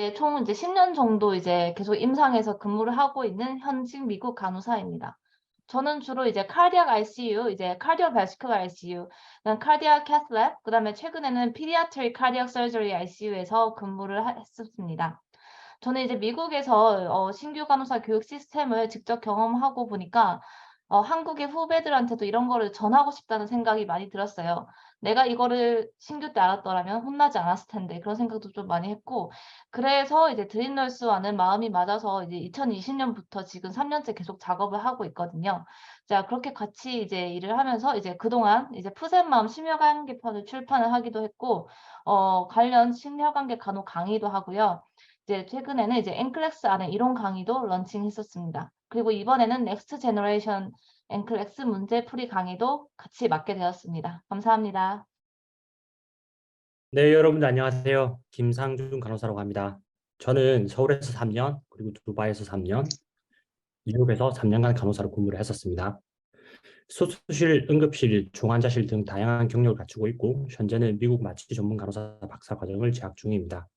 이제 총 이제 10년 정도 이제 계속 임상에서 근무를 하고 있는 현직 미국 간호사입니다. 저는 주로 이제 카디악 ICU, 이제 카디오바스큘러 ICU, 그다음 카디악 캐슬랩, 그다음에 최근에는 피디아트릭 카디악 서저리 ICU에서 근무를 했었습니다. 저는 이제 미국에서 신규 간호사 교육 시스템을 직접 경험하고 보니까 한국의 후배들한테도 이런 거를 전하고 싶다는 생각이 많이 들었어요. 내가 이거를 신규 때 알았더라면 혼나지 않았을 텐데 그런 생각도 좀 많이 했고 그래서 이제 드림널스와는 마음이 맞아서 이제 2020년부터 지금 3년째 계속 작업을 하고 있거든요. 자, 그렇게 같이 이제 일을 하면서 이제 그동안 이제 푸센마음 심혈관계편을 출판을 하기도 했고 관련 심혈관계 간호 강의도 하고요. 이제 최근에는 이제 앵클렉스 안에 이론 강의도 런칭했었습니다. 그리고 이번에는 넥스트 제너레이션 앵클렉스 문제풀이 강의도 같이 맡게 되었습니다. 감사합니다. 네, 여러분 안녕하세요. 김상준 간호사라고 합니다. 저는 서울에서 3년, 그리고 두바이에서 3년, 뉴욕에서 3년간 간호사로 근무를 했었습니다. 수술실, 응급실, 중환자실 등 다양한 경력을 갖추고 있고, 현재는 미국 마취 전문 간호사 박사 과정을 재학 중입니다.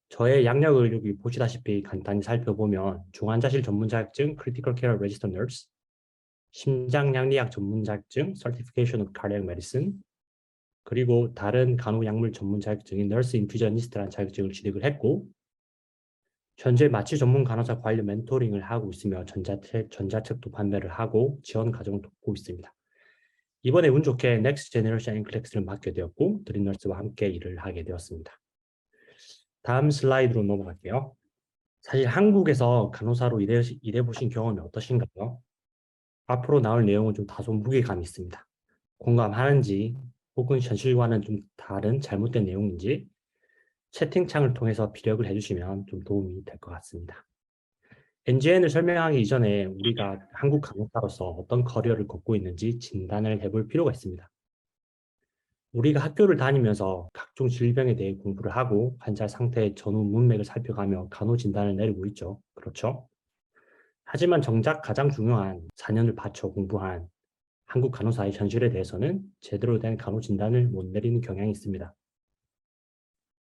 저의 양력을 여기 보시다시피 간단히 살펴보면 중환자실 전문 자격증 Critical Care Registered Nurse, 심장양리학 전문 자격증 Certification of Cardiac Medicine, 그리고 다른 간호약물 전문 자격증인 Nurse Infusionist라는 자격증을 취득을 했고, 현재 마취 전문 간호사 관련 멘토링을 하고 있으며 전자책도 판매를 하고 지원 과정을 돕고 있습니다. 이번에 운 좋게 넥스트 제너레이션 앵클렉스를 맡게 되었고 드림널스와 함께 일을 하게 되었습니다. 다음 슬라이드로 넘어갈게요. 사실 한국에서 간호사로 일해보신 경험이 어떠신가요? 앞으로 나올 내용은 좀 다소 무게감이 있습니다. 공감하는지 혹은 현실과는 좀 다른 잘못된 내용인지 채팅창을 통해서 피력을 해주시면 좀 도움이 될 것 같습니다. NGN을 설명하기 이전에 우리가 한국 간호사로서 어떤 커리어를 걷고 있는지 진단을 해볼 필요가 있습니다. 우리가 학교를 다니면서 각종 질병에 대해 공부를 하고 환자 상태의 전후 문맥을 살펴가며 간호 진단을 내리고 있죠. 그렇죠? 하지만 정작 가장 중요한 4년을 바쳐 공부한 한국 간호사의 현실에 대해서는 제대로 된 간호 진단을 못 내리는 경향이 있습니다.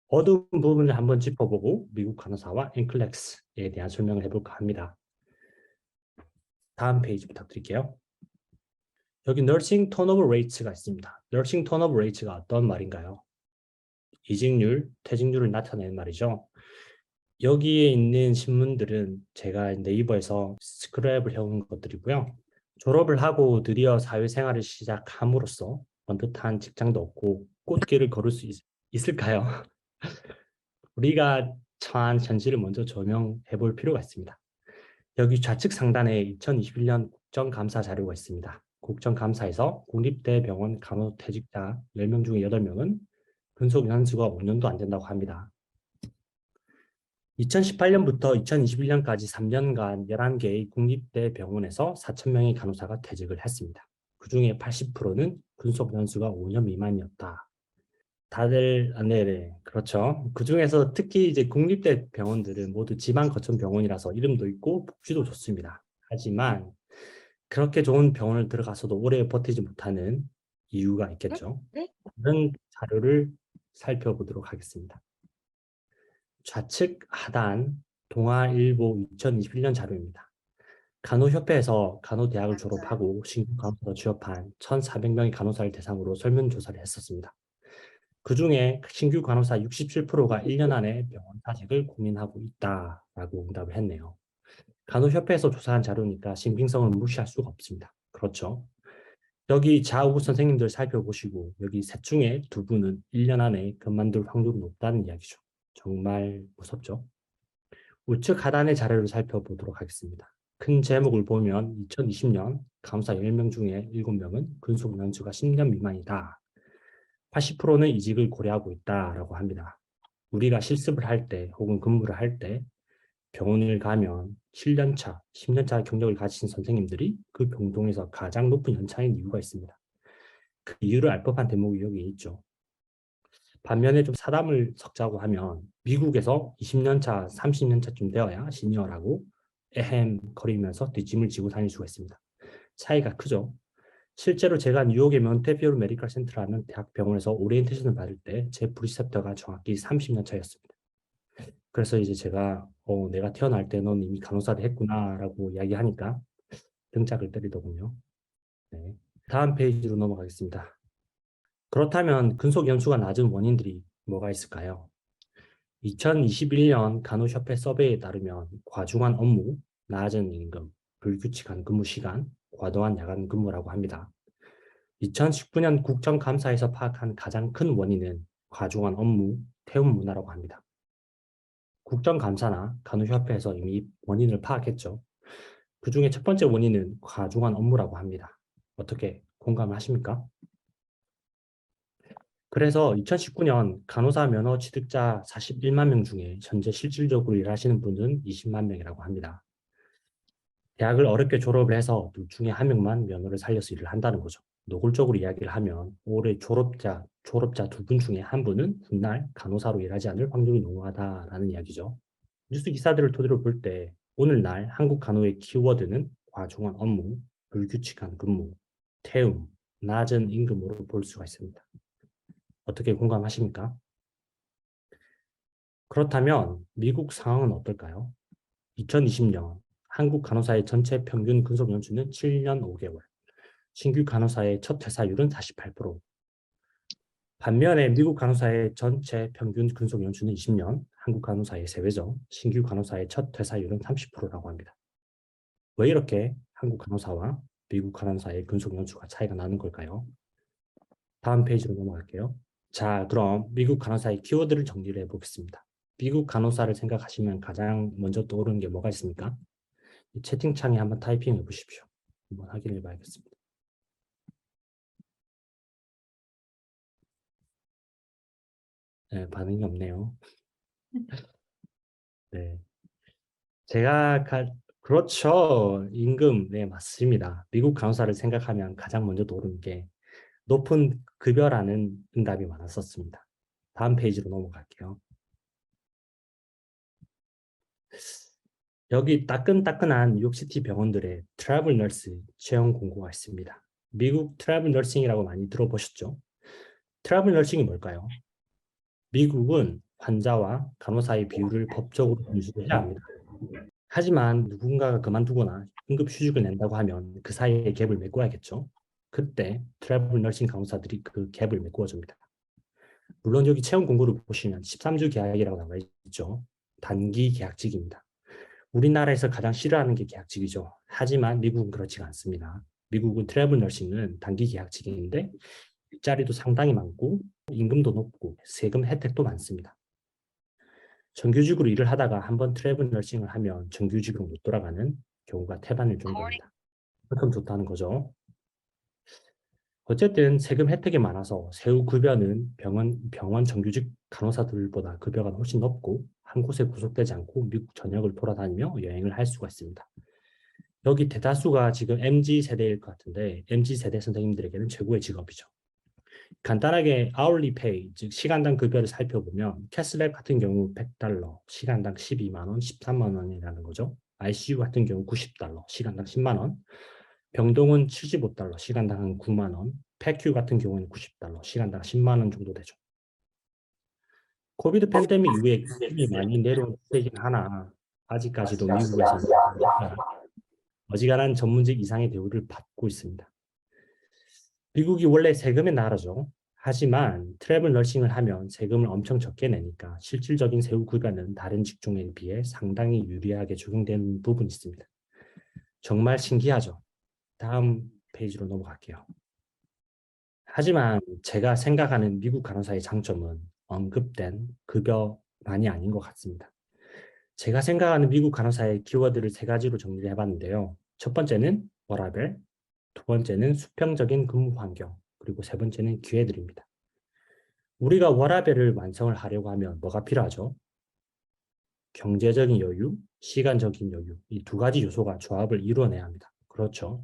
어두운 부분을 한번 짚어보고 미국 간호사와 앵클렉스에 대한 설명을 해볼까 합니다. 다음 페이지 부탁드릴게요. 여기 nursing turnover rates가 있습니다. nursing turnover rates가 어떤 말인가요? 이직률, 퇴직률을 나타내는 말이죠. 여기에 있는 신문들은 제가 네이버에서 스크랩을 해온 것들이고요. 졸업을 하고 드디어 사회생활을 시작함으로써 번듯한 직장도 없고 꽃길을 걸을 수 있을까요? 우리가 처한 현실을 먼저 조명해 볼 필요가 있습니다. 여기 좌측 상단에 2021년 국정감사 자료가 있습니다. 국정감사에서 국립대병원 간호퇴직자 10명 중에 8명은 근속 연수가 5년도 안 된다고 합니다. 2018년부터 2021년까지 3년간 11개의 국립대병원에서 4,000명의 간호사가 퇴직을 했습니다. 그중에 80%는 근속 연수가 5년 미만이었다. 다들, 네네, 그렇죠. 그중에서 특히 이제 국립대 병원들은 모두 지방 거점 병원이라서 이름도 있고 복지도 좋습니다. 하지만 그렇게 좋은 병원을 들어가서도 오래 버티지 못하는 이유가 있겠죠. 네? 그런 자료를 살펴보도록 하겠습니다. 좌측 하단 동아일보 2021년 자료입니다. 간호협회에서 간호대학을 졸업하고 신규 간호사로 취업한 1,400명의 간호사를 대상으로 설문조사를 했었습니다. 그중에 신규 간호사 67%가 1년 안에 병원 사직을 고민하고 있다라고 응답을 했네요. 간호협회에서 조사한 자료니까 신빙성을 무시할 수가 없습니다. 그렇죠. 여기 좌우 선생님들 살펴보시고 여기 셋 중에 두 분은 1년 안에 그만둘 확률이 높다는 이야기죠. 정말 무섭죠. 우측 하단의 자료를 살펴보도록 하겠습니다. 큰 제목을 보면 2020년 간호사 10명 중에 7명은 근속 연수가 10년 미만이다. 80%는 이직을 고려하고 있다라고 합니다. 우리가 실습을 할 때 혹은 근무를 할 때 병원을 가면 7년차, 10년차 경력을 가진 선생님들이 그 병동에서 가장 높은 연차인 이유가 있습니다. 그 이유를 알 법한 대목이 여기에 있죠. 반면에 좀 사담을 섞자고 하면 미국에서 20년차, 30년차쯤 되어야 시니어라고 거리면서 뒷짐을 지고 다닐 수가 있습니다. 차이가 크죠. 실제로 제가 뉴욕의 몬테피오르 메디컬 센터라는 대학병원에서 오리엔테이션을 받을 때 제 프리셉터가 정확히 30년 차였습니다. 그래서 이제 제가 내가 태어날 때 넌 이미 간호사를 했구나라고 이야기하니까 등짝을 때리더군요. 네. 다음 페이지로 넘어가겠습니다. 그렇다면 근속 연수가 낮은 원인들이 뭐가 있을까요? 2021년 간호협회 서베이에 따르면 과중한 업무, 낮은 임금, 불규칙한 근무 시간, 과도한 야간 근무라고 합니다. 2019년 국정감사에서 파악한 가장 큰 원인은 과중한 업무, 태움 문화라고 합니다. 국정감사나 간호협회에서 이미 원인을 파악했죠. 그 중에 첫 번째 원인은 과중한 업무라고 합니다. 어떻게 공감하십니까? 그래서 2019년 간호사 면허 취득자 41만 명 중에 현재 실질적으로 일하시는 분은 20만 명이라고 합니다. 대학을 어렵게 졸업을 해서 둘 중에 한 명만 면허를 살려서 일을 한다는 거죠. 노골적으로 이야기를 하면 올해 졸업자 두 분 중에 한 분은 훗날 간호사로 일하지 않을 확률이 농후하다라는 이야기죠. 뉴스 기사들을 토대로 볼 때 오늘날 한국 간호의 키워드는 과중한 업무, 불규칙한 근무, 태움, 낮은 임금으로 볼 수가 있습니다. 어떻게 공감하십니까? 그렇다면 미국 상황은 어떨까요? 2020년 한국 간호사의 전체 평균 근속 연수는 7년 5개월, 신규 간호사의 첫 퇴사율은 48%. 반면에 미국 간호사의 전체 평균 근속 연수는 20년, 한국 간호사의 3배죠. 신규 간호사의 첫 퇴사율은 30%라고 합니다. 왜 이렇게 한국 간호사와 미국 간호사의 근속 연수가 차이가 나는 걸까요? 다음 페이지로 넘어갈게요. 자, 그럼 미국 간호사의 키워드를 정리를 해보겠습니다. 미국 간호사를 생각하시면 가장 먼저 떠오르는 게 뭐가 있습니까? 채팅창에 한번 타이핑 해보십시오. 한번 확인해 봐야겠습니다. 네, 반응이 없네요. 네. 그렇죠. 임금, 네, 맞습니다. 미국 간호사를 생각하면 가장 먼저 떠오르는 게 높은 급여라는 응답이 많았었습니다. 다음 페이지로 넘어갈게요. 여기 따끈따끈한 뉴욕시티 병원들의 트래블 널스 채용 공고가 있습니다. 미국 트래블 널싱이라고 많이 들어보셨죠? 트래블 널싱이 뭘까요? 미국은 환자와 간호사의 비율을 법적으로 준수해야 합니다. 하지만 누군가가 그만두거나 응급휴직을 낸다고 하면 그 사이에 갭을 메꿔야겠죠. 그때 트래블 널싱 간호사들이 그 갭을 메꿔줍니다. 물론 여기 채용 공고를 보시면 13주 계약이라고 나와 있죠. 단기 계약직입니다. 우리나라에서 가장 싫어하는 게 계약직이죠. 하지만 미국은 그렇지가 않습니다. 미국은 트래블 널싱은 단기 계약직인데 일자리도 상당히 많고 임금도 높고 세금 혜택도 많습니다. 정규직으로 일을 하다가 한번 트래블 너싱을 하면 정규직으로 못 돌아가는 경우가 태반일 정도입니다. 그만큼 좋다는 거죠. 어쨌든 세금 혜택이 많아서 세후 급여는 병원 정규직 간호사들보다 급여가 훨씬 높고 한 곳에 구속되지 않고 미국 전역을 돌아다니며 여행을 할 수가 있습니다. 여기 대다수가 지금 MZ 세대일 것 같은데 MZ 세대 선생님들에게는 최고의 직업이죠. 간단하게 hourly pay, 즉 시간당 급여를 살펴보면 캐슬랩 같은 경우 $100, 시간당 12만 원, 13만 원이라는 거죠. ICU 같은 경우 $90, 시간당 10만 원. 병동은 $75, 시간당 한 9만 원. 팩큐 같은 경우는 $90, 시간당 10만 원 정도 되죠. 코비드 팬데믹 이후에 급여이 많이 내려온 추세이긴 하나 아직까지도 미국에서는 어지간한 전문직 이상의 대우를 받고 있습니다. 미국이 원래 세금의 나라죠. 하지만 트래블 너싱을 하면 세금을 엄청 적게 내니까 실질적인 세후 급여는 다른 직종에 비해 상당히 유리하게 적용되는 부분이 있습니다. 정말 신기하죠. 다음 페이지로 넘어갈게요. 하지만 제가 생각하는 미국 간호사의 장점은 언급된 급여만이 아닌 것 같습니다. 제가 생각하는 미국 간호사의 키워드를 3가지로 정리를 해봤는데요. 첫 번째는 워라밸, 두 번째는 수평적인 근무 환경, 그리고 세 번째는 기회들입니다. 우리가 워라밸을 완성을 하려고 하면 뭐가 필요하죠? 경제적인 여유, 시간적인 여유, 이 2가지 요소가 조합을 이루어내야 합니다. 그렇죠.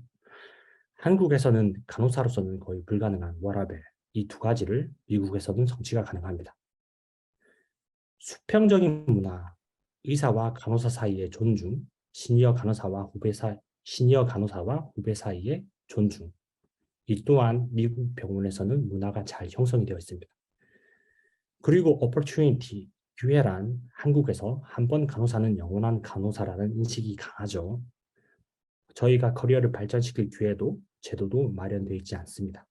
한국에서는 간호사로서는 거의 불가능한 워라밸, 이 2가지를 미국에서는 성취가 가능합니다. 수평적인 문화, 의사와 간호사 사이의 존중, 시니어 간호사와 후배 사이의 존중, 이 또한 미국 병원에서는 문화가 잘 형성이 되어 있습니다. 그리고 opportunity, 기회란 한국에서 한 번 간호사는 영원한 간호사라는 인식이 강하죠. 저희가 커리어를 발전시킬 기회도 제도도 마련되어 있지 않습니다.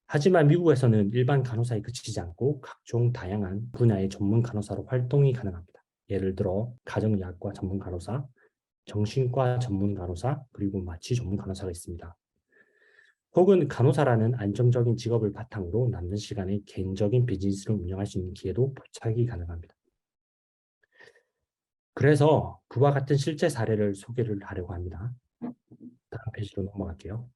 하지만 미국에서는 일반 간호사에 그치지 않고 각종 다양한 분야의 전문 간호사로 활동이 가능합니다. 예를 들어 가정의학과 전문 간호사, 정신과 전문 간호사, 그리고 마취 전문 간호사가 있습니다. 혹은 간호사라는 안정적인 직업을 바탕으로 남는 시간에 개인적인 비즈니스를 운영할 수 있는 기회도 포착이 가능합니다. 그래서 그와 같은 실제 사례를 소개를 하려고 합니다. 다음 페이지로 넘어갈게요.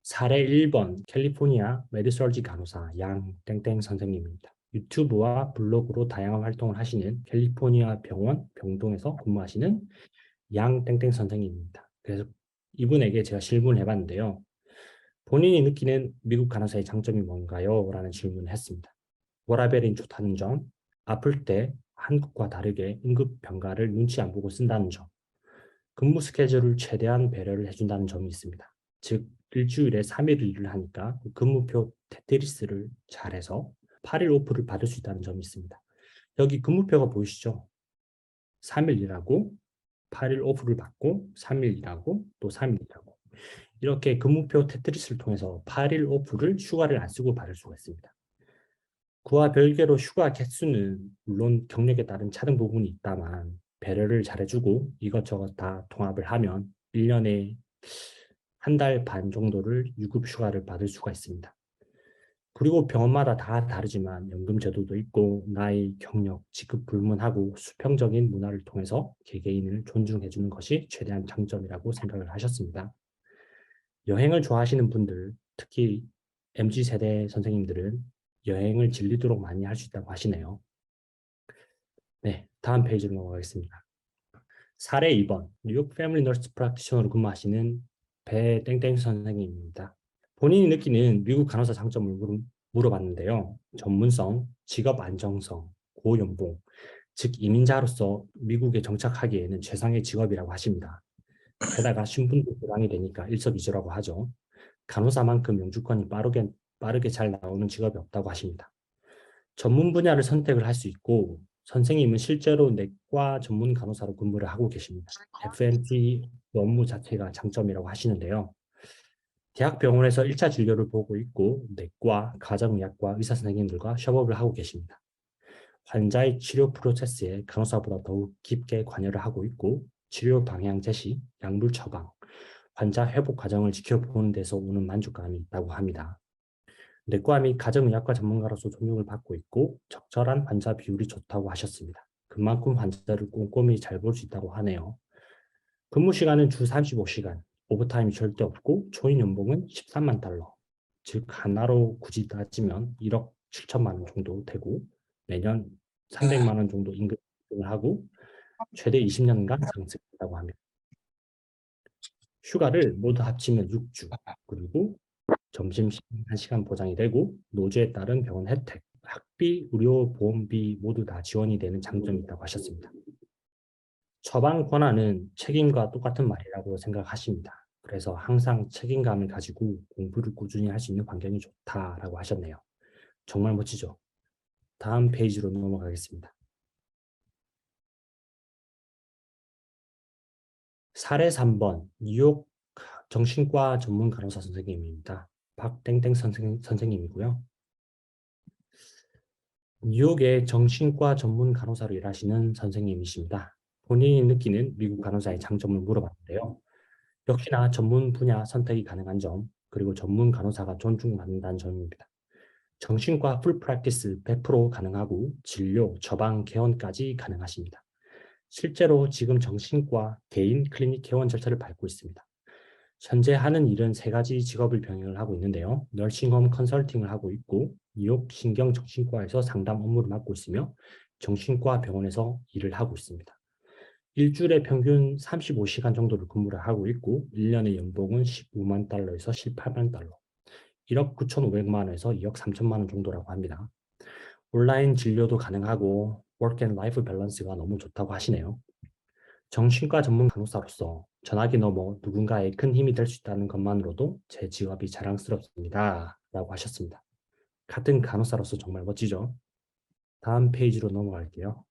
사례 1번 캘리포니아 메디서지 간호사 양 땡땡 선생님입니다. 유튜브와 블로그로 다양한 활동을 하시는 캘리포니아 병원 병동에서 근무하시는 양 땡땡 선생님입니다. 그래서 이분에게 제가 질문을 해봤는데요. 본인이 느끼는 미국 간호사의 장점이 뭔가요? 라는 질문을 했습니다. 워라벨이 좋다는 점, 아플 때 한국과 다르게 응급 병가를 눈치 안 보고 쓴다는 점, 근무 스케줄을 최대한 배려를 해준다는 점이 있습니다. 즉, 일주일에 3일 일을 하니까 근무표 테트리스를 잘해서 8일 오프를 받을 수 있다는 점이 있습니다. 여기 근무표가 보이시죠? 3일 일하고 8일 오프를 받고 3일 일하고 또 3일 일하고 이렇게 근무표 테트리스를 통해서 8일 오프를 휴가를 안 쓰고 받을 수가 있습니다. 그와 별개로 휴가 개수는 물론 경력에 따른 차등 부분이 있다만 배려를 잘해주고 이것저것 다 통합을 하면 1년에 한 달 반 정도를 유급 휴가를 받을 수가 있습니다. 그리고 병원마다 다 다르지만 연금 제도도 있고 나이, 경력, 직급 불문하고 수평적인 문화를 통해서 개개인을 존중해주는 것이 최대한 장점이라고 생각을 하셨습니다. 여행을 좋아하시는 분들, 특히 MZ세대 선생님들은 여행을 질리도록 많이 할 수 있다고 하시네요. 네, 다음 페이지로 넘어가겠습니다. 사례 2번, 뉴욕 패밀리 너스 프랙티셔너로 근무하시는 배 땡땡 선생님입니다. 본인이 느끼는 미국 간호사 장점을 물어봤는데요. 전문성, 직업 안정성, 고연봉, 즉 이민자로서 미국에 정착하기에는 최상의 직업이라고 하십니다. 게다가 신분도 보장이 되니까 일석이조라고 하죠. 간호사만큼 영주권이 빠르게 잘 나오는 직업이 없다고 하십니다. 전문 분야를 선택을 할 수 있고 선생님은 실제로 내과 전문 간호사로 근무를 하고 계십니다. FNP 업무 자체가 장점이라고 하시는데요. 대학병원에서 1차 진료를 보고 있고 내과, 가정의학과 의사 선생님들과 협업을 하고 계십니다. 환자의 치료 프로세스에 간호사보다 더욱 깊게 관여를 하고 있고 치료 방향 제시, 약물 처방, 환자 회복 과정을 지켜보는 데서 오는 만족감이 있다고 합니다. 내과 및 가정의학과 전문가로서 존중을 받고 있고 적절한 환자 비율이 좋다고 하셨습니다. 그만큼 환자를 꼼꼼히 잘 볼 수 있다고 하네요. 근무 시간은 주 35시간, 오버타임이 절대 없고 초임 연봉은 13만 달러, 즉 하나로 굳이 따지면 1억 7천만 원 정도 되고 매년 300만 원 정도 임금을 하고 최대 20년간 상승한다고 합니다. 휴가를 모두 합치면 6주, 그리고 점심시간 1시간 보장이 되고 노조에 따른 병원 혜택, 학비, 의료, 보험비 모두 다 지원이 되는 장점이 있다고 하셨습니다. 처방 권한은 책임과 똑같은 말이라고 생각하십니다. 그래서 항상 책임감을 가지고 공부를 꾸준히 할 수 있는 환경이 좋다라고 하셨네요. 정말 멋지죠? 다음 페이지로 넘어가겠습니다. 사례 3번, 뉴욕 정신과 전문 간호사 선생님입니다. 박땡땡 선생님이고요. 뉴욕의 정신과 전문 간호사로 일하시는 선생님이십니다. 본인이 느끼는 미국 간호사의 장점을 물어봤는데요. 역시나 전문 분야 선택이 가능한 점, 그리고 전문 간호사가 존중받는다는 점입니다. 정신과 풀 프랙티스 100% 가능하고 진료, 처방, 개원까지 가능하십니다. 실제로 지금 정신과 개인 클리닉 개원 절차를 밟고 있습니다. 현재 하는 일은 3가지 직업을 병행을 하고 있는데요. 너싱홈 컨설팅을 하고 있고 뉴욕 신경정신과에서 상담 업무를 맡고 있으며 정신과 병원에서 일을 하고 있습니다. 일주일에 평균 35시간 정도를 근무를 하고 있고 1년의 연봉은 15만 달러에서 18만 달러, 1억 9,500만 원에서 2억 3천만 원 정도라고 합니다. 온라인 진료도 가능하고 워크 앤 라이프 밸런스가 너무 좋다고 하시네요. 정신과 전문 간호사로서 전화기 넘어 누군가의 큰 힘이 될 수 있다는 것만으로도 제 직업이 자랑스럽습니다. 라고 하셨습니다. 같은 간호사로서 정말 멋지죠? 다음 페이지로 넘어갈게요.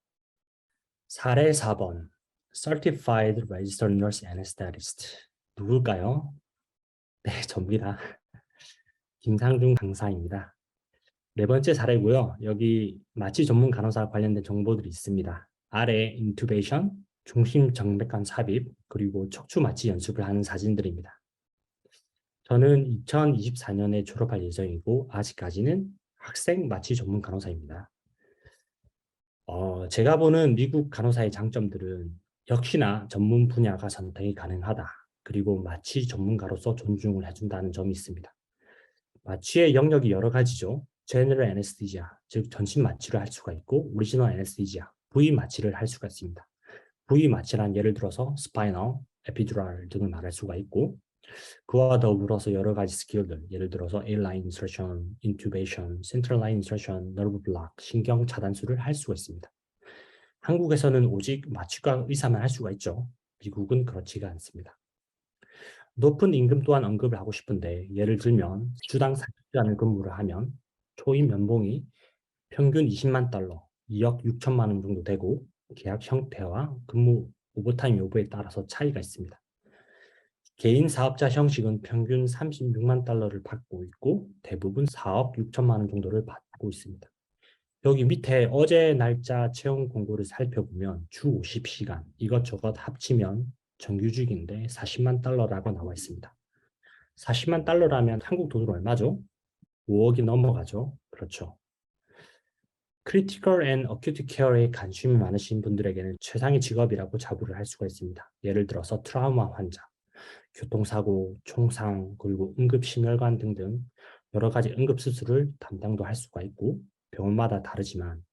사례 4번. Certified Registered Nurse Anesthetist. 누굴까요? 네, 접니다. 김상중 강사입니다. 네 번째 사례고요. 여기 마취 전문 간호사 관련된 정보들이 있습니다. 아래 인투베이션, 중심 정맥관 삽입, 그리고 척추 마취 연습을 하는 사진들입니다. 저는 2024년에 졸업할 예정이고 아직까지는 학생 마취 전문 간호사입니다. 제가 보는 미국 간호사의 장점들은 역시나 전문 분야가 선택이 가능하다. 그리고 마취 전문가로서 존중을 해준다는 점이 있습니다. 마취의 영역이 여러 가지죠. 제너럴 애네스티지아, 즉 전신 마취를 할 수가 있고 오리지널 애네스티지아, 부위 마취를 할 수가 있습니다. 부위 마취란 예를 들어서 스파이널, 에피듀랄 등을 말할 수가 있고 그와 더불어서 여러 가지 스킬들, 예를 들어서 A-line insertion, intubation, central line insertion, nerve block, 신경 차단술을 할 수가 있습니다. 한국에서는 오직 마취과 의사만 할 수가 있죠. 미국은 그렇지가 않습니다. 높은 임금 또한 언급을 하고 싶은데 예를 들면 주당 40시간을 근무를 하면 초임 연봉이 평균 20만 달러, 2억 6천만 원 정도 되고 계약 형태와 근무 오버타임 여부에 따라서 차이가 있습니다. 개인 사업자 형식은 평균 36만 달러를 받고 있고 대부분 4억 6천만 원 정도를 받고 있습니다. 여기 밑에 어제 날짜 채용 공고를 살펴보면 주 50시간 이것저것 합치면 정규직인데 40만 달러라고 나와 있습니다. 40만 달러라면 한국 돈으로 얼마죠? 5억이 넘어가죠. 그렇죠. 크리티컬 앤 어큐트 케어에 관심이 많으신 분들에게는 최상의 직업이라고 자부를 할 수가 있습니다. 예를 들어서 트라우마 환자, 교통사고, 총상, 그리고 응급심혈관 등등 여러 가지 응급수술을 담당도 할 수가 있고 병원마다 다르지만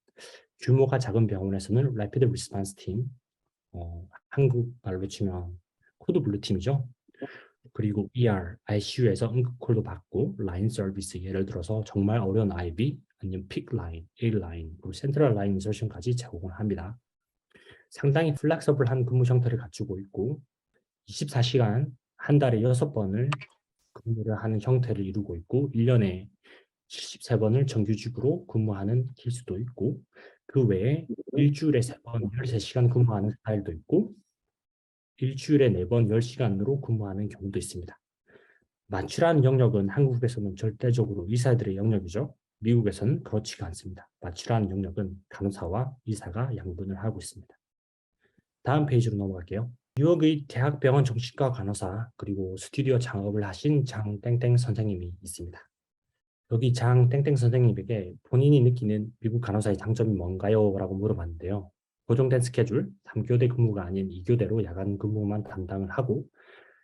규모가 작은 병원에서는 Rapid Response Team, 한국말로 치면 코드 블루 팀이죠. 그리고 ER, ICU에서 응급콜도 받고 라인 서비스, 예를 들어서 정말 어려운 IV, 아니면 픽 라인, A 라인, 그리고 센트럴 라인 인서션까지 제공을 합니다. 상당히 플렉서블한 근무 형태를 갖추고 있고 24시간 한 달에 6번을 근무를 하는 형태를 이루고 있고 1년에 73번을 정규직으로 근무하는 케이스도 있고 그 외에 일주일에 3번 13시간 근무하는 스타일도 있고 일주일에 4번 10시간으로 근무하는 경우도 있습니다. 마취라는 영역은 한국에서는 절대적으로 의사들의 영역이죠. 미국에서는 그렇지가 않습니다. 마취라는 영역은 간호사와 의사가 양분을 하고 있습니다. 다음 페이지로 넘어갈게요. 뉴욕의 대학병원 정신과 간호사 그리고 스튜디오 창업을 하신 장땡땡 선생님이 있습니다. 여기 장땡땡 선생님에게 본인이 느끼는 미국 간호사의 장점이 뭔가요? 라고 물어봤는데요. 고정된 스케줄, 3교대 근무가 아닌 2교대로 야간 근무만 담당을 하고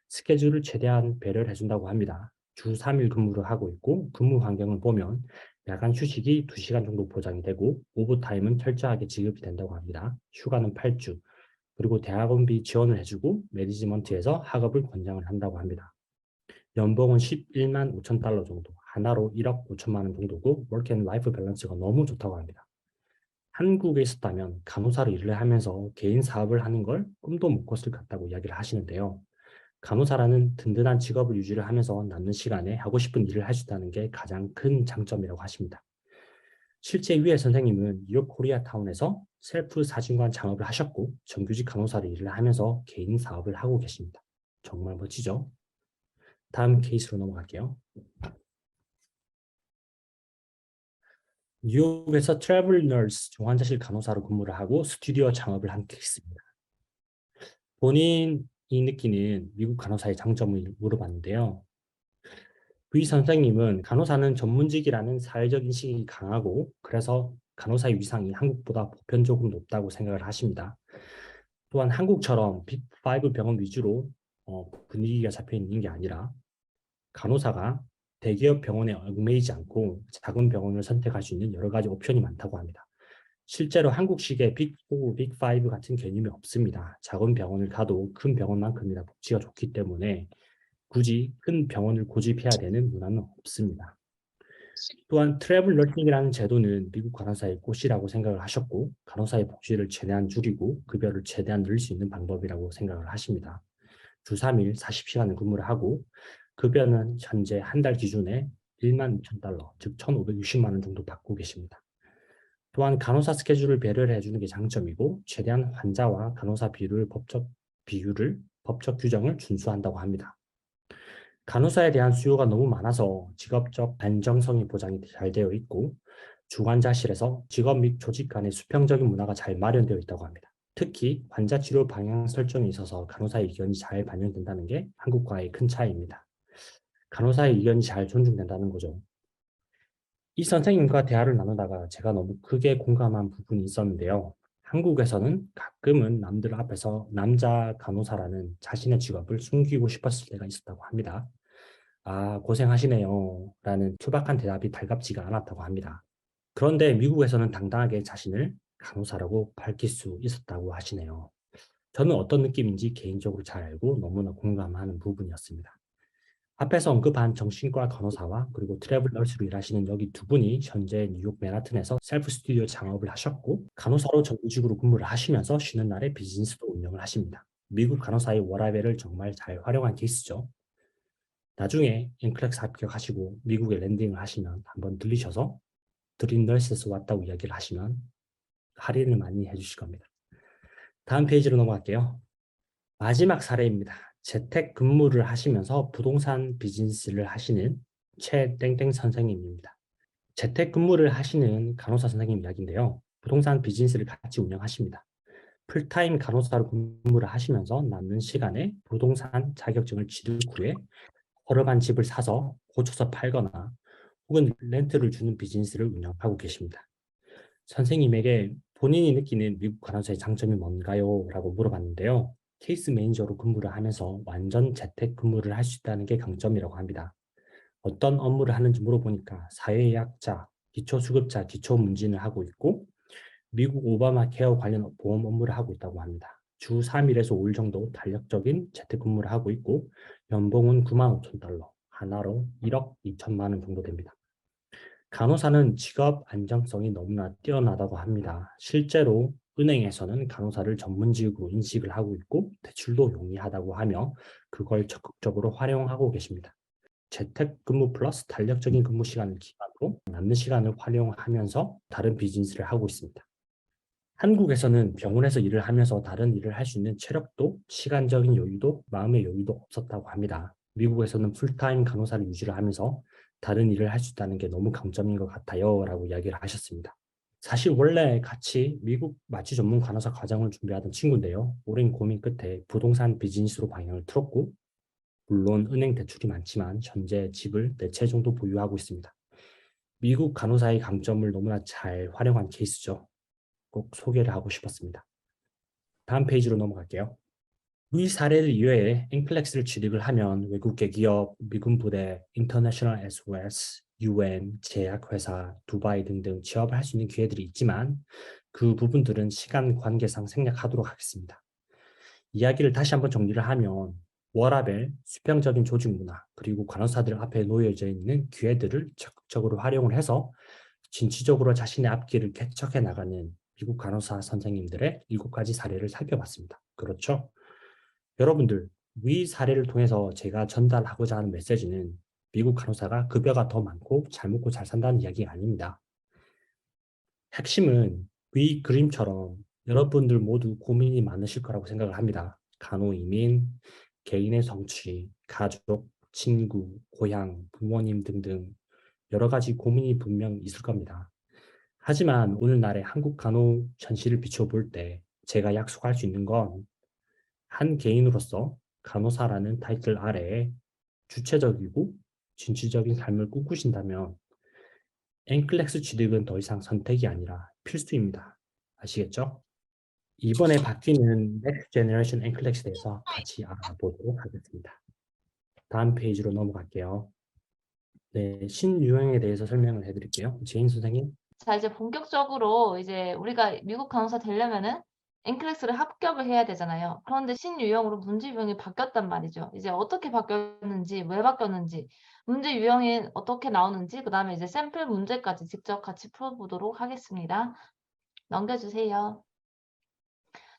스케줄을 최대한 배려를 해준다고 합니다. 주 3일 근무를 하고 있고 근무 환경을 보면 야간 휴식이 2시간 정도 보장이 되고 오버타임은 철저하게 지급이 된다고 합니다. 휴가는 8주, 그리고 대학원비 지원을 해주고 매니지먼트에서 학업을 권장을 한다고 합니다. 연봉은 11만 5천 달러 정도, 하나로 1억 5천만 원 정도고 워크 앤 라이프 밸런스가 너무 좋다고 합니다. 한국에 있었다면 간호사로 일을 하면서 개인 사업을 하는 걸 꿈도 못 꿨을 것 같다고 이야기를 하시는데요. 간호사라는 든든한 직업을 유지를 하면서 남는 시간에 하고 싶은 일을 할 수 있다는 게 가장 큰 장점이라고 하십니다. 실제 위에 선생님은 뉴욕 코리아타운에서 셀프 사진관 창업을 하셨고 정규직 간호사로 일을 하면서 개인 사업을 하고 계십니다. 정말 멋지죠? 다음 케이스로 넘어갈게요. 뉴욕에서 트래블 너스, 중환자실 간호사로 근무를 하고 스튜디오 창업을 한 케이스입니다. 본인이 느끼는 미국 간호사의 장점을 물어봤는데요. 위 선생님은 간호사는 전문직이라는 사회적 인식이 강하고 그래서 간호사의 위상이 한국보다 보편적으로 높다고 생각을 하십니다. 또한 한국처럼 빅5 병원 위주로 분위기가 잡혀 있는 게 아니라 간호사가 대기업 병원에 얽매이지 않고 작은 병원을 선택할 수 있는 여러 가지 옵션이 많다고 합니다. 실제로 한국식의 빅4, 빅5 같은 개념이 없습니다. 작은 병원을 가도 큰 병원만큼이나 복지가 좋기 때문에 굳이 큰 병원을 고집해야 되는 문화는 없습니다. 또한 트래블 너싱이라는 제도는 미국 간호사의 꽃이라고 생각을 하셨고 간호사의 복지를 최대한 줄이고 급여를 최대한 늘릴 수 있는 방법이라고 생각을 하십니다. 주 3일 40시간을 근무를 하고 급여는 현재 한 달 기준에 1만 2천 달러, 즉 1,560만 원 정도 받고 계십니다. 또한 간호사 스케줄을 배려를 해주는 게 장점이고 최대한 환자와 간호사 비율을 법적 규정을 준수한다고 합니다. 간호사에 대한 수요가 너무 많아서 직업적 안정성이 보장이 잘 되어 있고 중환자실에서 직업 및 조직 간의 수평적인 문화가 잘 마련되어 있다고 합니다. 특히 환자 치료 방향 설정에 있어서 간호사의 의견이 잘 반영된다는 게 한국과의 큰 차이입니다. 간호사의 의견이 잘 존중된다는 거죠. 이 선생님과 대화를 나누다가 제가 너무 크게 공감한 부분이 있었는데요. 한국에서는 가끔은 남들 앞에서 남자 간호사라는 자신의 직업을 숨기고 싶었을 때가 있었다고 합니다. 아, 고생하시네요. 라는 투박한 대답이 달갑지가 않았다고 합니다. 그런데 미국에서는 당당하게 자신을 간호사라고 밝힐 수 있었다고 하시네요. 저는 어떤 느낌인지 개인적으로 잘 알고 너무나 공감하는 부분이었습니다. 앞에서 언급한 정신과 간호사와 그리고 트래블 너스로 일하시는 여기 두 분이 현재 뉴욕 맨하튼에서 셀프 스튜디오 창업을 하셨고 간호사로 정규직으로 근무를 하시면서 쉬는 날에 비즈니스도 운영을 하십니다. 미국 간호사의 워라밸을 정말 잘 활용한 케이스죠. 나중에 NCLEX 합격하시고 미국에 랜딩을 하시면 한번 들리셔서 드림 널스에서 왔다고 이야기를 하시면 할인을 많이 해주실 겁니다. 다음 페이지로 넘어갈게요. 마지막 사례입니다. 재택 근무를 하시면서 부동산 비즈니스를 하시는 최땡땡 선생님입니다. 재택 근무를 하시는 간호사 선생님 이야기인데요. 부동산 비즈니스를 같이 운영하십니다. 풀타임 간호사로 근무를 하시면서 남는 시간에 부동산 자격증을 취득 후에 허름한 집을 사서 고쳐서 팔거나 혹은 렌트를 주는 비즈니스를 운영하고 계십니다. 선생님에게 본인이 느끼는 미국 간호사의 장점이 뭔가요? 라고 물어봤는데요. 케이스 매니저로 근무를 하면서 완전 재택 근무를 할 수 있다는 게 강점이라고 합니다. 어떤 업무를 하는지 물어보니까 사회의학자, 기초수급자, 기초문진을 하고 있고 미국 오바마 케어 관련 보험 업무를 하고 있다고 합니다. 주 3일에서 5일 정도 탄력적인 재택근무를 하고 있고 연봉은 9만 5천 달러, 하나로 1억 2천만 원 정도 됩니다. 간호사는 직업 안정성이 너무나 뛰어나다고 합니다. 실제로 은행에서는 간호사를 전문직으로 인식을 하고 있고 대출도 용이하다고 하며 그걸 적극적으로 활용하고 계십니다. 재택근무 플러스 탄력적인 근무 시간을 기반으로 남는 시간을 활용하면서 다른 비즈니스를 하고 있습니다. 한국에서는 병원에서 일을 하면서 다른 일을 할 수 있는 체력도, 시간적인 여유도, 마음의 여유도 없었다고 합니다. 미국에서는 풀타임 간호사를 유지를 하면서 다른 일을 할 수 있다는 게 너무 강점인 것 같아요. 라고 이야기를 하셨습니다. 사실 원래 같이 미국 마취 전문 간호사 과정을 준비하던 친구인데요. 오랜 고민 끝에 부동산 비즈니스로 방향을 틀었고, 물론 은행 대출이 많지만 현재 집을 4채 정도 보유하고 있습니다. 미국 간호사의 강점을 너무나 잘 활용한 케이스죠. 꼭 소개를 하고 싶었습니다. 다음 페이지로 넘어갈게요. 이 사례를 이외에 NCLEX를 취득을 하면 외국계 기업, 미군 부대, 인터내셔널 SOS, UN, 제약회사, 두바이 등등 취업을 할 수 있는 기회들이 있지만 그 부분들은 시간 관계상 생략하도록 하겠습니다. 이야기를 다시 한번 정리를 하면 워라밸, 수평적인 조직 문화, 그리고 간호사들 앞에 놓여져 있는 기회들을 적극적으로 활용을 해서 진취적으로 자신의 앞길을 개척해 나가는 미국 간호사 선생님들의 7가지 사례를 살펴봤습니다. 그렇죠? 여러분들, 위 사례를 통해서 제가 전달하고자 하는 메시지는 미국 간호사가 급여가 더 많고 잘 먹고 잘 산다는 이야기가 아닙니다. 핵심은 위 그림처럼 여러분들 모두 고민이 많으실 거라고 생각을 합니다. 간호 이민, 개인의 성취, 가족, 친구, 고향, 부모님 등등 여러 가지 고민이 분명 있을 겁니다. 하지만 오늘날의 한국 간호 현실을 비춰볼 때 제가 약속할 수 있는 건 한 개인으로서 간호사라는 타이틀 아래에 주체적이고 진취적인 삶을 꿈꾸신다면 NCLEX 취득은 더 이상 선택이 아니라 필수입니다. 아시겠죠? 이번에 바뀌는 Next Generation NCLEX에 대해서 같이 알아보도록 하겠습니다. 다음 페이지로 넘어갈게요. 네, 신유형에 대해서 설명을 해드릴게요. 제인 선생님. 자, 이제 본격적으로 이제 우리가 미국 간호사 되려면은 NCLEX를 합격을 해야 되잖아요. 그런데 신유형으로 문제 유형이 바뀌었단 말이죠. 이제 어떻게 바뀌었는지, 왜 바뀌었는지, 문제 유형이 어떻게 나오는지, 그다음에 이제 샘플 문제까지 직접 같이 풀어보도록 하겠습니다. 넘겨주세요.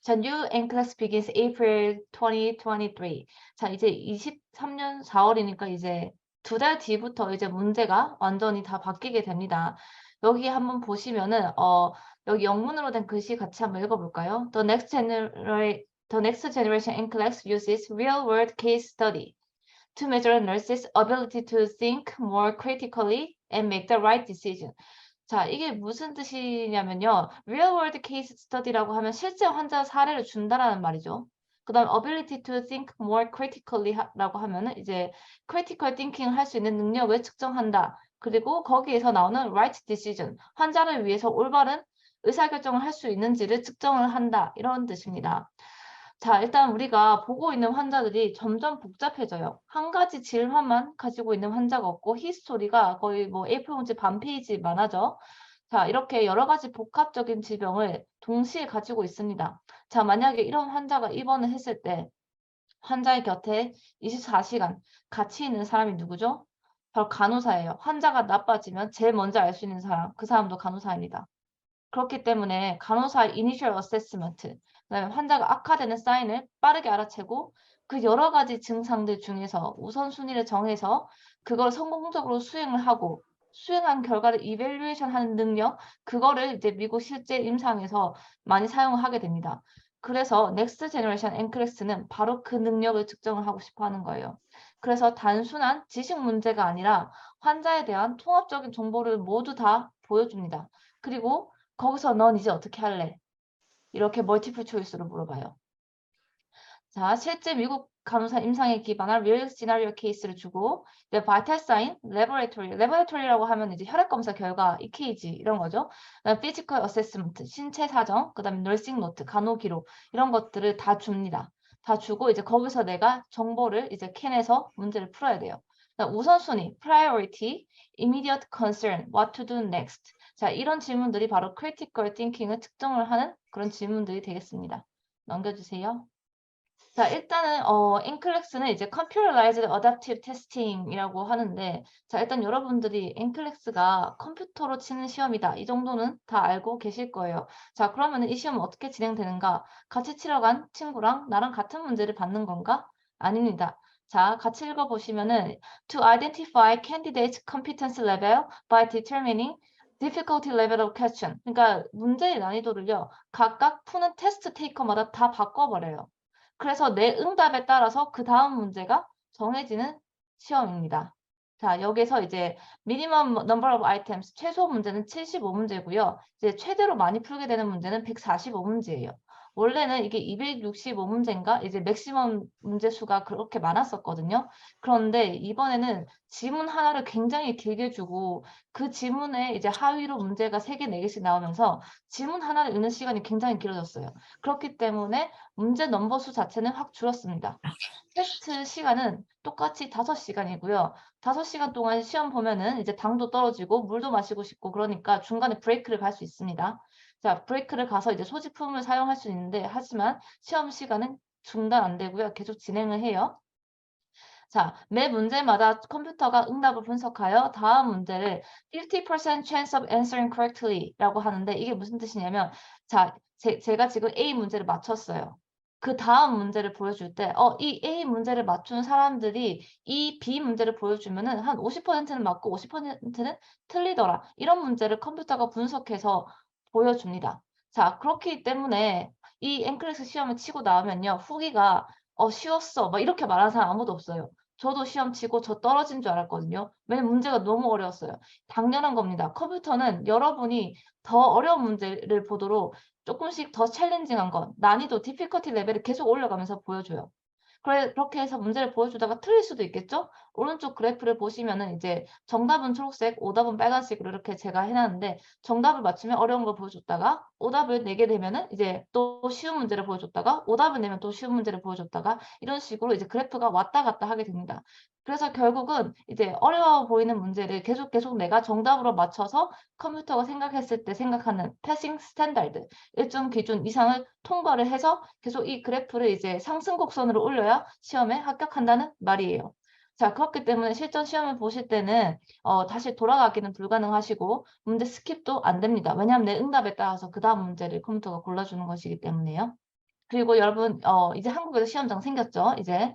자, new NCLEX begins April 2023. 자, 이제 23년 4월이니까 이제 2달 뒤부터 이제 문제가 완전히 다 바뀌게 됩니다. 여기 한번 보시면은 여기 영문으로 된 글씨 같이 한번 읽어볼까요? The next generation NCLEX uses real-world case study to measure nurses' ability to think more critically and make the right decision. 자, 이게 무슨 뜻이냐면요. real world case study라고 하면 실제 환자 사례를 준다라는 말이죠. 그다음 ability to think more critically 라고 하면은 이제 critical thinking을 할 수 있는 능력을 측정한다. 그리고 거기에서 나오는 right decision, 환자를 위해서 올바른 의사결정을 할 수 있는지를 측정을 한다. 이런 뜻입니다. 자, 일단 우리가 보고 있는 환자들이 점점 복잡해져요. 한 가지 질환만 가지고 있는 환자가 없고 히스토리가 거의 뭐 A4 용지 반 페이지 많아져. 자, 이렇게 여러 가지 복합적인 질병을 동시에 가지고 있습니다. 자, 만약에 이런 환자가 입원을 했을 때 환자의 곁에 24시간 같이 있는 사람이 누구죠? 바로 간호사예요. 환자가 나빠지면 제일 먼저 알 수 있는 사람, 그 사람도 간호사입니다. 그렇기 때문에 간호사의 이니셜 어세스먼트, 그다음에 환자가 악화되는 사인을 빠르게 알아채고 그 여러 가지 증상들 중에서 우선순위를 정해서 그걸 성공적으로 수행을 하고 수행한 결과를 이밸류에이션 하는 능력, 그거를 이제 미국 실제 임상에서 많이 사용을 하게 됩니다. 그래서 넥스트 제너레이션 NCLEX는 바로 그 능력을 측정을 하고 싶어 하는 거예요. 그래서 단순한 지식 문제가 아니라 환자에 대한 통합적인 정보를 모두 다 보여줍니다. 그리고 거기서 넌 이제 어떻게 할래? 이렇게 멀티플 초이스로 물어봐요. 자, 실제 미국 간호사 임상에 기반한 real scenario 케이스를 주고 이제 바이탈 사인, 레버레토리라고 하면 이제 혈액 검사 결과, EKG 이런 거죠. 그다음 피지컬 어세스먼트, 신체 사정, 그다음에 널싱 노트, 간호 기록 이런 것들을 다 줍니다. 다 주고 이제 거기서 내가 정보를 이제 캔해서 문제를 풀어야 돼요. 우선순위, priority, immediate concern, what to do next. 자, 이런 질문들이 바로 critical thinking을 측정을 하는 그런 질문들이 되겠습니다. 넘겨주세요. 자, 일단은 NCLEX는 이제 Computerized Adaptive Testing이라고 하는데, 자, 일단 여러분들이 NCLEX가 컴퓨터로 치는 시험이다. 이 정도는 다 알고 계실 거예요. 자, 그러면 이 시험은 어떻게 진행되는가? 같이 치러 간 친구랑 나랑 같은 문제를 받는 건가? 아닙니다. 자, 같이 읽어보시면은 To identify candidates' competence level by determining difficulty level of question. 그러니까 문제의 난이도를요, 각각 푸는 테스트 테이커마다 다 바꿔버려요. 그래서 내 응답에 따라서 그 다음 문제가 정해지는 시험입니다. 자, 여기서 이제 minimum number of items, 최소 문제는 75문제고요. 이제 최대로 많이 풀게 되는 문제는 145문제예요. 원래는 이게 265문제인가? 이제 맥시멈 문제 수가 그렇게 많았었거든요. 그런데 이번에는 지문 하나를 굉장히 길게 주고 그 지문에 이제 하위로 문제가 3개, 4개씩 나오면서 지문 하나를 읽는 시간이 굉장히 길어졌어요. 그렇기 때문에 문제 넘버 수 자체는 확 줄었습니다. 테스트 시간은 똑같이 5시간이고요. 5시간 동안 시험 보면은 이제 당도 떨어지고 물도 마시고 싶고 그러니까 중간에 브레이크를 갈 수 있습니다. 자, 브레이크를 가서 이제 소지품을 사용할 수 있는데 하지만 시험 시간은 중단 안 되고요. 계속 진행을 해요. 자, 매 문제마다 컴퓨터가 응답을 분석하여 다음 문제를 50% chance of answering correctly 라고 하는데 이게 무슨 뜻이냐면 자, 제가 지금 A 문제를 맞췄어요. 그 다음 문제를 보여줄 때, 이 A 문제를 맞춘 사람들이 이 B 문제를 보여주면은 한 50%는 맞고 50%는 틀리더라. 이런 문제를 컴퓨터가 분석해서 보여줍니다. 자, 그렇기 때문에 이 NCLEX 시험을 치고 나오면요, 후기가 쉬웠어. 막 이렇게 말하는 사람 아무도 없어요. 저도 시험 치고 저 떨어진 줄 알았거든요. 왜냐면 문제가 너무 어려웠어요. 당연한 겁니다. 컴퓨터는 여러분이 더 어려운 문제를 보도록 조금씩 더 챌린징한 것, 난이도, 디피컬티 레벨을 계속 올려가면서 보여줘요. 그렇게 해서 문제를 보여주다가 틀릴 수도 있겠죠? 오른쪽 그래프를 보시면은 이제 정답은 초록색, 오답은 빨간색으로 이렇게 제가 해놨는데 정답을 맞추면 어려운 걸 보여줬다가 오답을 내게 되면은 이제 또 쉬운 문제를 보여줬다가 오답을 내면 또 쉬운 문제를 보여줬다가 이런 식으로 이제 그래프가 왔다 갔다 하게 됩니다. 그래서 결국은 이제 어려워 보이는 문제를 계속 내가 정답으로 맞춰서 컴퓨터가 생각했을 때 생각하는 패싱 스탠다드 일정 기준 이상을 통과를 해서 계속 이 그래프를 이제 상승 곡선으로 올려야 시험에 합격한다는 말이에요. 자, 그렇기 때문에 실전 시험을 보실 때는 다시 돌아가기는 불가능하시고 문제 스킵도 안 됩니다. 왜냐하면 내 응답에 따라서 그 다음 문제를 컴퓨터가 골라주는 것이기 때문에요. 그리고 여러분 이제 한국에서 시험장 생겼죠. 이제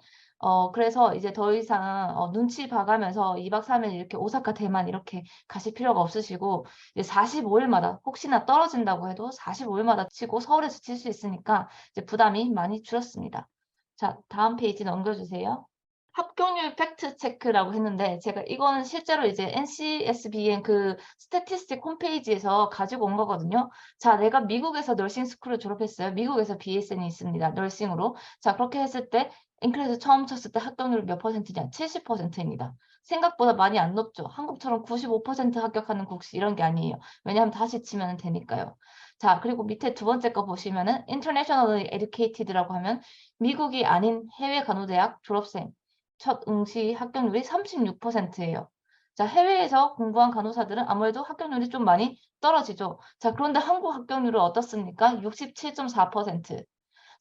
그래서 이제 더 이상 눈치 봐가면서 2박 3일 이렇게 오사카, 대만 이렇게 가실 필요가 없으시고 이제 45일마다 혹시나 떨어진다고 해도 45일마다 치고 서울에서 칠 수 있으니까 이제 부담이 많이 줄었습니다. 자, 다음 페이지 넘겨주세요. 합격률 팩트 체크라고 했는데 제가 이거는 실제로 이제 NCSBN 그 스태티스틱 홈페이지에서 가지고 온 거거든요. 자, 내가 미국에서 너싱 스쿨을 졸업했어요. 미국에서 BSN이 있습니다. 너싱으로. 자, 그렇게 했을 때 앵클에서 처음 쳤을 때 합격률 몇 %냐? 70%입니다. 생각보다 많이 안 높죠. 한국처럼 95% 합격하는 국시 이런 게 아니에요. 왜냐하면 다시 치면 되니까요. 자, 그리고 밑에 두 번째 거 보시면은 Internationally Educated라고 하면 미국이 아닌 해외 간호대학 졸업생 첫 응시 합격률이 36%예요. 자, 해외에서 공부한 간호사들은 아무래도 합격률이 좀 많이 떨어지죠. 자, 그런데 한국 합격률은 어떻습니까? 67.4%.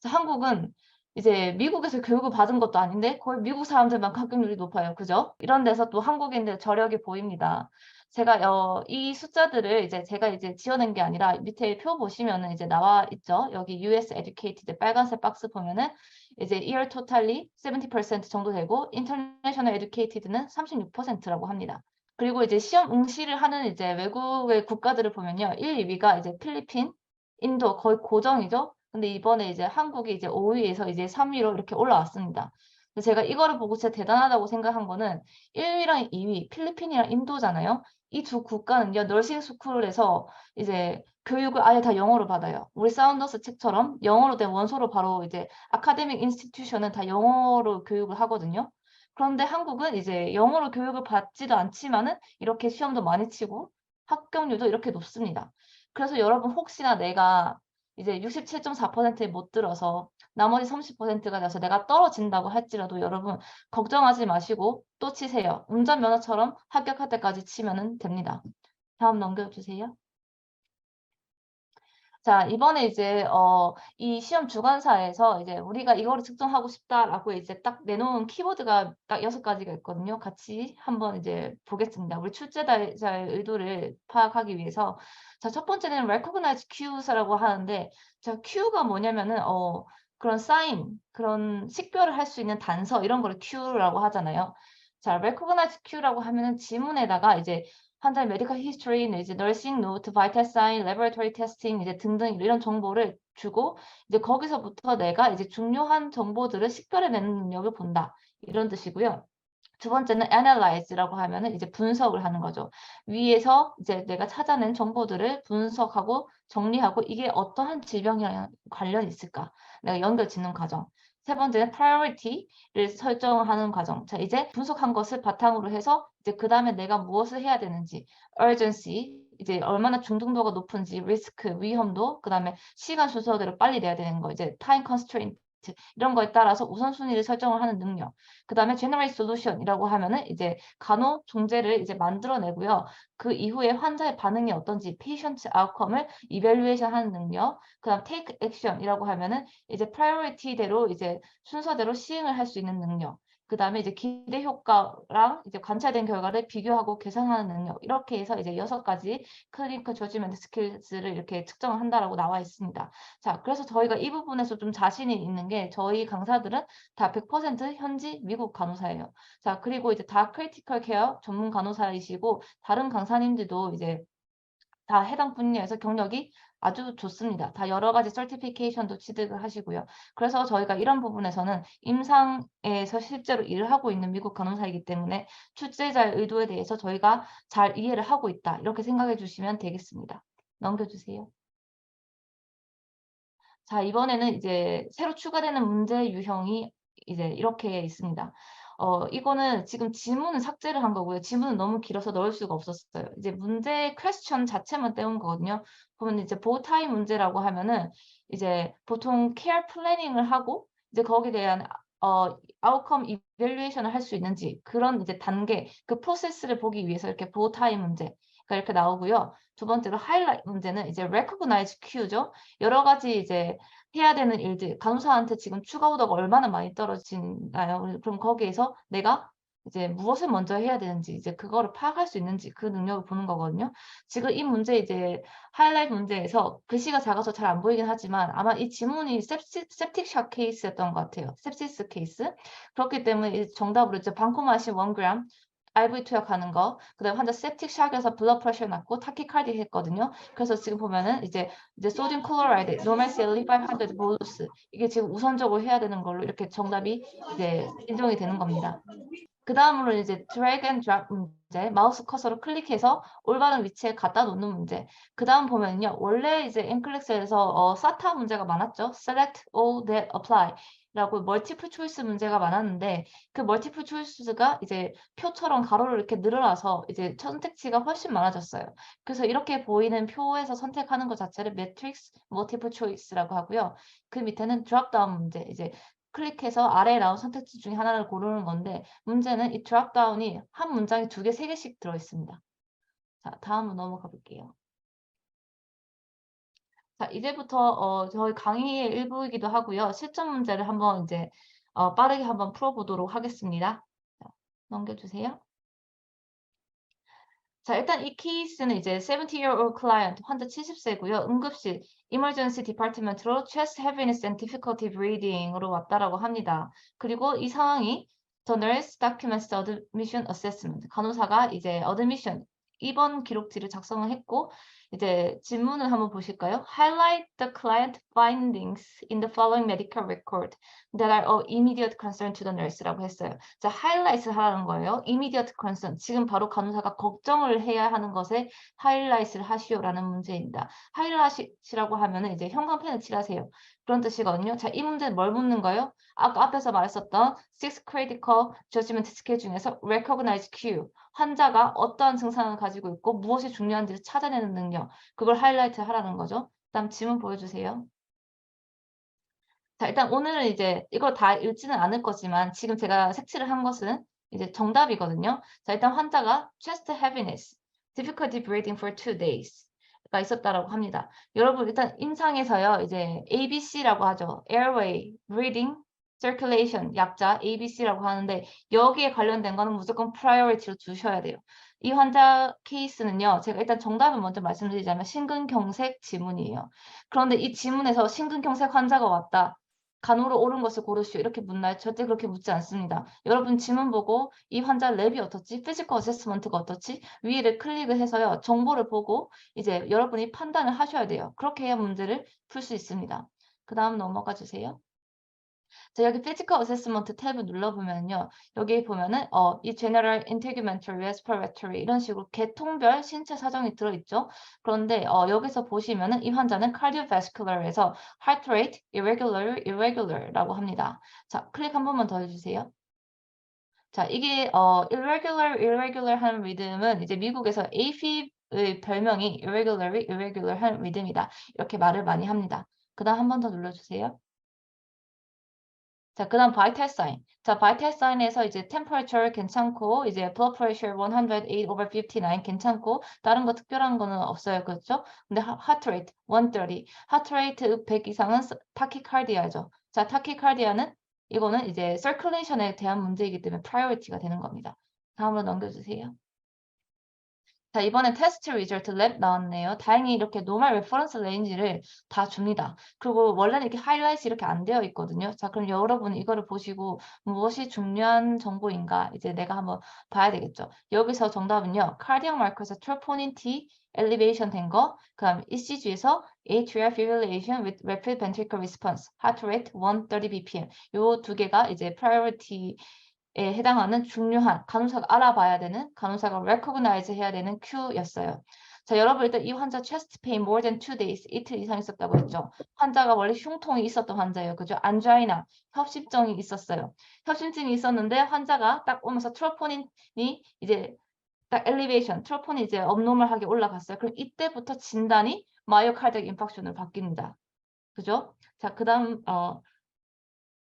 자, 한국은 이제 미국에서 교육을 받은 것도 아닌데 거의 미국 사람들만큼 합격률이 높아요. 그죠? 이런 데서 또 한국인들 저력이 보입니다. 제가 이 숫자들을 이제 제가 이제 지어낸 게 아니라 밑에 표 보시면은 이제 나와 있죠. 여기 US Educated 빨간색 박스 보면은 이제 year totally 70% 정도 되고 international educated는 36%라고 합니다. 그리고 이제 시험 응시를 하는 이제 외국의 국가들을 보면요. 1, 2위가 이제 필리핀, 인도 거의 고정이죠. 근데 이번에 이제 한국이 이제 5위에서 이제 3위로 이렇게 올라왔습니다. 근데 제가 이거를 보고 진짜 대단하다고 생각한 거는 1위랑 2위, 필리핀이랑 인도잖아요. 이 두 국가는요, 널싱 스쿨에서 이제 교육을 아예 다 영어로 받아요. 우리 사운더스 책처럼 영어로 된 원서로 바로 이제 아카데믹 인스티튜션은 다 영어로 교육을 하거든요. 그런데 한국은 이제 영어로 교육을 받지도 않지만은 이렇게 시험도 많이 치고 합격률도 이렇게 높습니다. 그래서 여러분 혹시나 내가 이제 67.4%에 못 들어서 나머지 30%가 돼서 내가 떨어진다고 할지라도 여러분 걱정하지 마시고 또 치세요. 운전면허처럼 합격할 때까지 치면 됩니다. 다음 넘겨주세요. 자, 이번에 이제 이 시험 주관사에서 이제 우리가 이거를 측정하고 싶다라고 이제 딱 내놓은 키워드가 딱 6가지가 있거든요. 같이 한번 이제 보겠습니다. 우리 출제자의 의도를 파악하기 위해서. 자, 첫 번째는 recognize cues라고 하는데, 자, cue가 뭐냐면은 그런 사인, 그런 식별을 할 수 있는 단서 이런 거를 cue라고 하잖아요. 자, recognize cue라고 하면은 지문에다가 이제 환자의 메디컬 히스토리, 이제 너싱 노트, 바이탈 사인, 레버토리 테스팅 이제 등등 이런 정보를 주고 이제 거기서부터 내가 이제 중요한 정보들을 식별해내는 능력을 본다. 이런 뜻이고요. 두 번째는 analyze라고 하면은 이제 분석을 하는 거죠. 위에서 이제 내가 찾아낸 정보들을 분석하고 정리하고 이게 어떠한 질병이랑 관련이 있을까? 내가 연결 짓는 과정. 세 번째는 priority를 설정하는 과정. 자, 이제 분석한 것을 바탕으로 해서 이제 그다음에 내가 무엇을 해야 되는지, urgency, 이제 얼마나 중등도가 높은지, risk, 위험도, 그다음에 시간 순서대로 빨리 내야 되는 거, 이제 time constraint 이런 거에 따라서 우선순위를 설정을 하는 능력. 그다음에 generate solution이라고 하면은 이제 간호 종제를 이제 만들어내고요. 그 이후에 환자의 반응이 어떤지 patient outcome을 evaluation 하는 능력. 그다음 take action이라고 하면은 이제 priority대로 이제 순서대로 시행을 할 수 있는 능력. 그다음에 이제 기대 효과랑 이제 관찰된 결과를 비교하고 계산하는 능력. 이렇게 해서 이제 6가지 클리니컬 저지먼트 스킬스를 이렇게 측정을 한다라고 나와 있습니다. 자, 그래서 저희가 이 부분에서 좀 자신이 있는 게 저희 강사들은 다 100% 현지 미국 간호사예요. 자, 그리고 이제 다 크리티컬 케어 전문 간호사이시고 다른 강사님들도 이제 다 해당 분야에서 경력이 아주 좋습니다. 다 여러 가지 서티피케이션도 취득을 하시고요. 그래서 저희가 이런 부분에서는 임상에서 실제로 일을 하고 있는 미국 간호사이기 때문에 출제자의 의도에 대해서 저희가 잘 이해를 하고 있다. 이렇게 생각해 주시면 되겠습니다. 넘겨주세요. 자, 이번에는 이제 새로 추가되는 문제 유형이 이제 이렇게 있습니다. 이거는 지금 지문은 삭제를 한 거고요. 지문은 너무 길어서 넣을 수가 없었어요. 이제 문제 퀘스천 자체만 떼온 거거든요. 보면 이제 보타이 문제라고 하면은 이제 보통 케어 플래닝을 하고 이제 거기에 대한 아웃컴 이밸루에이션을 할 수 있는지 그런 이제 단계, 그 프로세스를 보기 위해서 이렇게 보타이 문제가 이렇게 나오고요. 두 번째로 하이라이트 문제는 이제 recognize cue죠. 여러 가지 이제 해야 되는 일들, 간호사한테 지금 추가 오더가 얼마나 많이 떨어지나요? 그럼 거기에서 내가 이제 무엇을 먼저 해야 되는지 이제 그거를 파악할 수 있는지 그 능력을 보는 거거든요. 지금 이 문제 이제 하이라이트 문제에서 글씨가 작아서 잘 안 보이긴 하지만 아마 이 지문이 septic shock 케이스였던 것 같아요. sepsis 케이스. 그렇기 때문에 이 정답으로 이제 방코마신 1g IV 투약하는 거, 그다음에 환자 septic shock에서 blood pressure 낮고 타키카르디 했거든요. 그래서 지금 보면은 이제 소디움 클로라이드, normal saline 500 bolus 이게 지금 우선적으로 해야 되는 걸로 이렇게 정답이 이제 인정이 되는 겁니다. 그 다음으로 이제 drag and drop 문제, 마우스 커서로 클릭해서 올바른 위치에 갖다 놓는 문제. 그 다음 보면요, 원래 이제 엔클렉스에서 SATA 문제가 많았죠. select all that apply 라고 멀티플 초이스 문제가 많았는데 그 멀티플 초이스가 이제 표처럼 가로로 이렇게 늘어나서 이제 선택지가 훨씬 많아졌어요. 그래서 이렇게 보이는 표에서 선택하는 것 자체를 매트릭스 멀티플 초이스라고 하고요. 그 밑에는 드롭다운 문제, 이제 클릭해서 아래에 나온 선택지 중에 하나를 고르는 건데 문제는 이 드롭다운이 한 문장에 2개, 3개씩 들어 있습니다. 자, 다음으로 넘어가 볼게요. 자, 이제부터 저희 강의의 일부이기도 하고요. 실전 문제를 한번 이제 빠르게 한번 풀어보도록 하겠습니다. 자, 넘겨주세요. 자, 일단 이 케이스는 이제 70-year-old client, 환자 70세고요. 응급실, emergency department로 chest heaviness and difficulty breathing으로 왔다라고 합니다. 그리고 이 상황이 the nurse documents the admission assessment. 간호사가 이제 admission, 입원 기록지를 작성을 했고 이제 질문을 한번 보실까요? Highlight the client findings in the following medical record that are of immediate concern to the nurse라고 했어요. 자, 하이라이트를 하라는 거예요. immediate concern. 지금 바로 간호사가 걱정을 해야 하는 것에 하이라이트를 하시오라는 문제입니다. 하이라이트라고 하면은 이제 형광펜을 칠하세요. 그런 뜻이거든요. 자, 이 문제는 뭘 묻는 거예요? 아까 앞에서 말했었던 six critical judgment skill 중에서 recognize cue. 환자가 어떠한 증상을 가지고 있고 무엇이 중요한지를 찾아내는 능력. 그걸 하이라이트 하라는 거죠. 그다음 지문 보여주세요. 자, 일단 오늘은 이제 이거 다 읽지는 않을 거지만 지금 제가 색칠을 한 것은 이제 정답이거든요. 자, 일단 환자가 chest heaviness, difficulty breathing for 2 days가 있었다라고 합니다. 여러분 일단 임상에서요. 이제 ABC라고 하죠. airway, breathing, circulation, 약자 ABC라고 하는데 여기에 관련된 거는 무조건 priority로 두셔야 돼요. 이 환자 케이스는요. 제가 일단 정답을 먼저 말씀드리자면 심근경색 지문이에요. 그런데 이 지문에서 심근경색 환자가 왔다. 간호로 옳은 것을 고르시오. 이렇게 묻나요? 절대 그렇게 묻지 않습니다. 여러분 지문 보고 이 환자 랩이 어떻지? 피지컬 어세스먼트가 어떻지? 위를 클릭을 해서요. 정보를 보고 이제 여러분이 판단을 하셔야 돼요. 그렇게 해야 문제를 풀 수 있습니다. 그 다음 넘어가 주세요. 자, 여기 피지컬 어세스먼트 탭을 눌러보면요. 여기 보면은 이 General Integumentary Respiratory 이런 식으로 계통별 신체 사정이 들어있죠. 그런데 여기서 보시면은 이 환자는 cardiovascular에서 heart rate irregular라고 합니다. 자, 클릭 한 번만 더 해주세요. 자, 이게 irregular한 리듬은 이제 미국에서 AFib의 별명이 irregular한 리듬이다. 이렇게 말을 많이 합니다. 그다음 한 번 더 눌러주세요. 자, 그다음 바이탈 사인. 자, 바이탈 사인에서 이제 temperature 괜찮고 이제 blood pressure 108/59 괜찮고 다른 거 특별한 거는 없어요. 그렇죠? 근데 heart rate 130. heart rate 100 이상은 타키카르디아죠. 자, 타키카르디아는 이거는 이제 circulation에 대한 문제이기 때문에 priority가 되는 겁니다. 다음으로 넘겨 주세요. 자, 이번엔 테스트 리절트 랩 나왔네요. 다행히 이렇게 노멀 레퍼런스 레인지를 다 줍니다. 그리고 원래는 이렇게 하이라이트 이렇게 안 되어 있거든요. 자, 그럼 여러분 이거를 보시고 무엇이 중요한 정보인가 이제 내가 한번 봐야 되겠죠. 여기서 정답은요. cardiac marker에서 troponin T elevation 된 거, 그다음 ECG에서 atrial fibrillation with rapid ventricular response, heart rate 130 bpm. 요 두 개가 이제 priority 에 해당하는 중요한 간호사가 알아봐야 되는 간호사가 recognize 해야 되는 큐였어요. 자, 여러분 일단 이 환자 chest pain more than 2 days, 이틀 이상 있었다고 했죠. 환자가 원래 흉통이 있었던 환자예요. 그죠? 안자이나 협심증이 있었어요. 협심증이 있었는데 환자가 딱 오면서 트로포닌이 이제 딱 엘리베이션, 트로포닌이 이제 업노멀하게 올라갔어요. 그럼 이때부터 진단이 마이오카르디악 인파크션으로 바뀝니다. 그죠? 자, 그다음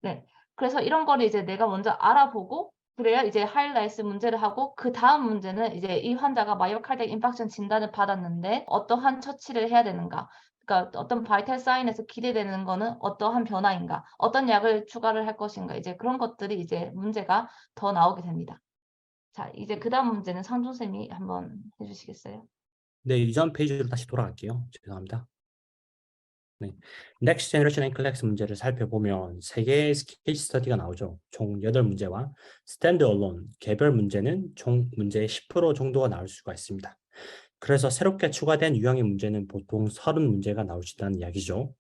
네. 그래서 이런 거를 이제 내가 먼저 알아보고 그래야 이제 하이라이트 문제를 하고 그다음 문제는 이제 이 환자가 마이오카르디악 인파크션 진단을 받았는데 어떠한 처치를 해야 되는가? 그러니까 어떤 바이탈 사인에서 기대되는 거는 어떠한 변화인가? 어떤 약을 추가를 할 것인가? 이제 그런 것들이 이제 문제가 더 나오게 됩니다. 자, 이제 그 다음 문제는 상준쌤이 한번 해주시겠어요? 네, 이전 페이지로 다시 돌아갈게요. 죄송합니다. 네. Next Generation NCLEX 문제를 살펴보면 세 개의 케이스 스터디가 나오죠. 총 8문제와 Standalone, 개별 문제는 총 문제의 10% 정도가 나올 수가 있습니다. 그래서 새롭게 추가된 유형의 문제는 보통 30문제가 나올 수 있다는 이야기죠.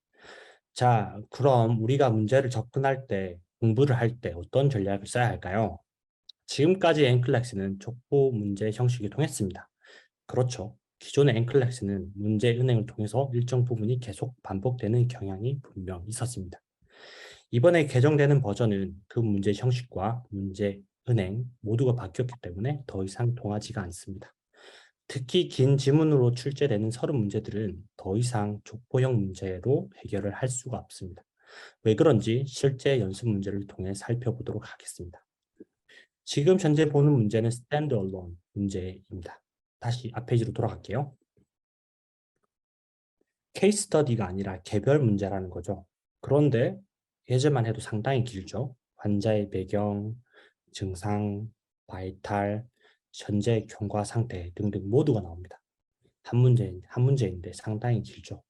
자, 그럼 우리가 문제를 접근할 때, 공부를 할 때 어떤 전략을 써야 할까요? 지금까지 NCLEX는 족보 문제 형식이 통했습니다. 그렇죠. 기존의 엔클렉스는 문제 은행을 통해서 일정 부분이 계속 반복되는 경향이 분명 있었습니다. 이번에 개정되는 버전은 그 문제 형식과 문제 은행 모두가 바뀌었기 때문에 더 이상 통하지가 않습니다. 특히 긴 지문으로 출제되는 서른 문제들은 더 이상 족보형 문제로 해결을 할 수가 없습니다. 왜 그런지 실제 연습 문제를 통해 살펴보도록 하겠습니다. 지금 현재 보는 문제는 standalone 문제입니다. 다시 앞 페이지로 돌아갈게요. 케이스 스터디가 아니라 개별 문제라는 거죠. 그런데 예제만 해도 상당히 길죠. 환자의 배경, 증상, 바이탈, 현재 경과 상태 등등 모두가 나옵니다. 한 문제인데 상당히 길죠.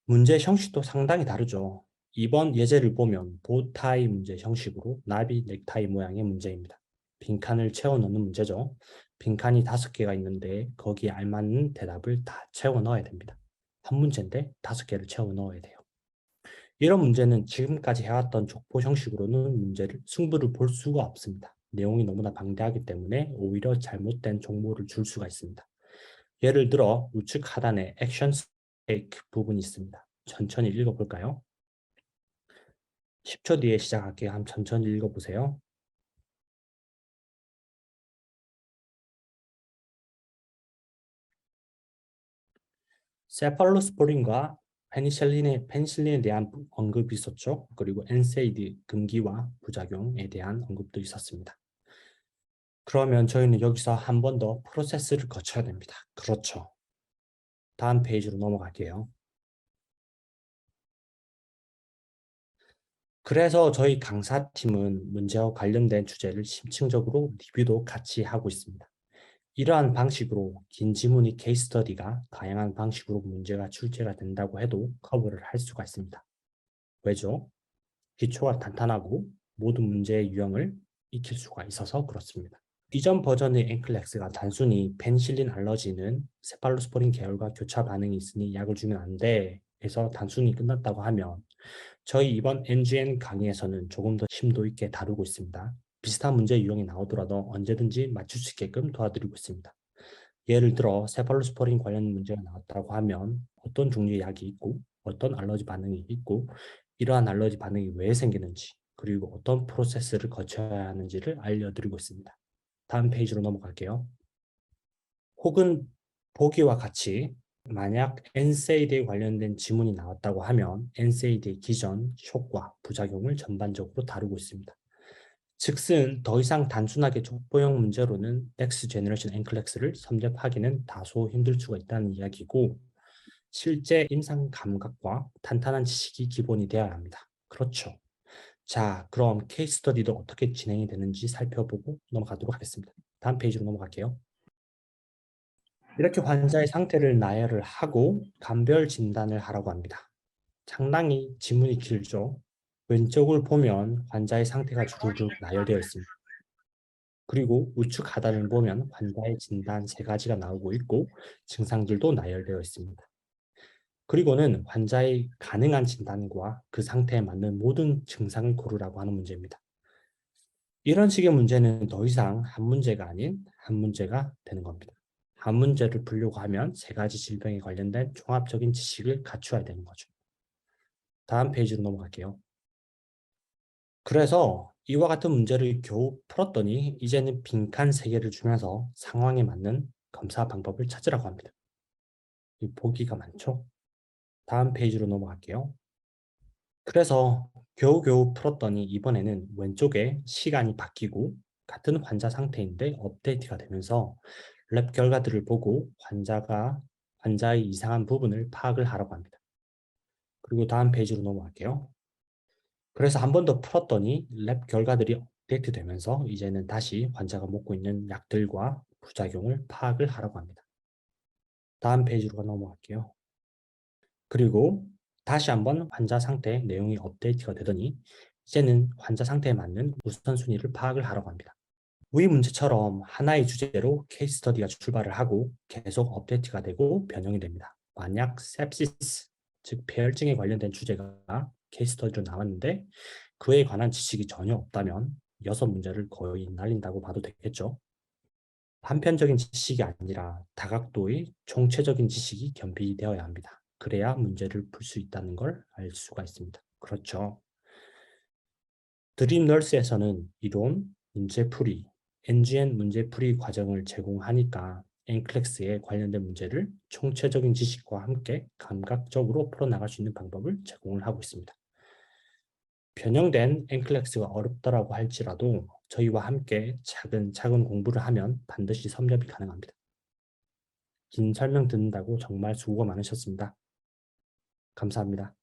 문제 형식도 상당히 다르죠. 이번 예제를 보면 보타이 문제 형식으로 나비 넥타이 모양의 문제입니다. 빈칸을 채워 넣는 문제죠. 빈칸이 5개가 있는데 거기에 알맞는 대답을 다 채워 넣어야 됩니다. 한 문제인데 5개를 채워 넣어야 돼요. 이런 문제는 지금까지 해왔던 족보 형식으로는 문제를 승부를 볼 수가 없습니다. 내용이 너무나 방대하기 때문에 오히려 잘못된 정보를 줄 수가 있습니다. 예를 들어 우측 하단에 액션 테이크 부분이 있습니다. 천천히 읽어볼까요? 10초 뒤에 시작할게요. 한번 천천히 읽어보세요. 세팔로스포린과 페니실린에 대한 언급이 있었죠. 그리고 엔세이드 금기와 부작용에 대한 언급도 있었습니다. 그러면 저희는 여기서 한 번 더 프로세스를 거쳐야 됩니다. 그렇죠. 다음 페이지로 넘어갈게요. 그래서 저희 강사팀은 문제와 관련된 주제를 심층적으로 리뷰도 같이 하고 있습니다. 이러한 방식으로 긴 지문의 케이스 스터디가 다양한 방식으로 문제가 출제가 된다고 해도 커버를 할 수가 있습니다. 왜죠? 기초가 탄탄하고 모든 문제의 유형을 익힐 수가 있어서 그렇습니다. 이전 버전의 엔클렉스가 단순히 페니실린 알러지는 세팔로스포린 계열과 교차 반응이 있으니 약을 주면 안 돼 해서 단순히 끝났다고 하면 저희 이번 NGN 강의에서는 조금 더 심도 있게 다루고 있습니다. 비슷한 문제 유형이 나오더라도 언제든지 맞출 수 있게끔 도와드리고 있습니다. 예를 들어 세팔로스포린 관련 문제가 나왔다고 하면 어떤 종류의 약이 있고 어떤 알러지 반응이 있고 이러한 알러지 반응이 왜 생기는지 그리고 어떤 프로세스를 거쳐야 하는지를 알려드리고 있습니다. 다음 페이지로 넘어갈게요. 혹은 보기와 같이 만약 NSAID에 관련된 지문이 나왔다고 하면 NSAID의 기전, 효과, 부작용을 전반적으로 다루고 있습니다. 즉슨 더 이상 단순하게 족보형 문제로는 Next Generation NCLEX를 섭렵하기는 다소 힘들 수가 있다는 이야기고 실제 임상 감각과 탄탄한 지식이 기본이 되어야 합니다. 그렇죠. 자, 그럼 케이스 스터디도 어떻게 진행이 되는지 살펴보고 넘어가도록 하겠습니다. 다음 페이지로 넘어갈게요. 이렇게 환자의 상태를 나열을 하고 감별 진단을 하라고 합니다. 상당히 지문이 길죠. 왼쪽을 보면 환자의 상태가 주르륵 나열되어 있습니다. 그리고 우측 하단을 보면 환자의 진단 3가지가 나오고 있고 증상들도 나열되어 있습니다. 그리고는 환자의 가능한 진단과 그 상태에 맞는 모든 증상을 고르라고 하는 문제입니다. 이런 식의 문제는 더 이상 한 문제가 아닌 한 문제가 되는 겁니다. 한 문제를 풀려고 하면 3가지 질병에 관련된 종합적인 지식을 갖추어야 되는 거죠. 다음 페이지로 넘어갈게요. 그래서 이와 같은 문제를 겨우 풀었더니 이제는 빈칸 3개를 주면서 상황에 맞는 검사 방법을 찾으라고 합니다. 이 보기가 많죠? 다음 페이지로 넘어갈게요. 그래서 겨우겨우 풀었더니 이번에는 왼쪽에 시간이 바뀌고 같은 환자 상태인데 업데이트가 되면서 랩 결과들을 보고 환자의 이상한 부분을 파악을 하라고 합니다. 그리고 다음 페이지로 넘어갈게요. 그래서 한 번 더 풀었더니 랩 결과들이 업데이트 되면서 이제는 다시 환자가 먹고 있는 약들과 부작용을 파악을 하라고 합니다. 다음 페이지로 넘어갈게요. 그리고 다시 한번 환자 상태 내용이 업데이트가 되더니 이제는 환자 상태에 맞는 우선순위를 파악을 하라고 합니다. 위 문제처럼 하나의 주제로 케이스 스터디가 출발을 하고 계속 업데이트가 되고 변형이 됩니다. 만약 sepsis, 즉 폐혈증에 관련된 주제가 케이스 스터디로 나왔는데 그에 관한 지식이 전혀 없다면 6문제를 거의 날린다고 봐도 되겠죠. 단편적인 지식이 아니라 다각도의 총체적인 지식이 겸비되어야 합니다. 그래야 문제를 풀 수 있다는 걸 알 수가 있습니다. 그렇죠. 드림 널스에서는 이론, 문제풀이, NGN 문제풀이 과정을 제공하니까 NCLEX에 관련된 문제를 총체적인 지식과 함께 감각적으로 풀어나갈 수 있는 방법을 제공을 하고 있습니다. 변형된 NCLEX가 어렵더라고 할지라도 저희와 함께 차근차근 공부를 하면 반드시 섭렵이 가능합니다. 긴 설명 듣는다고 정말 수고가 많으셨습니다. 감사합니다.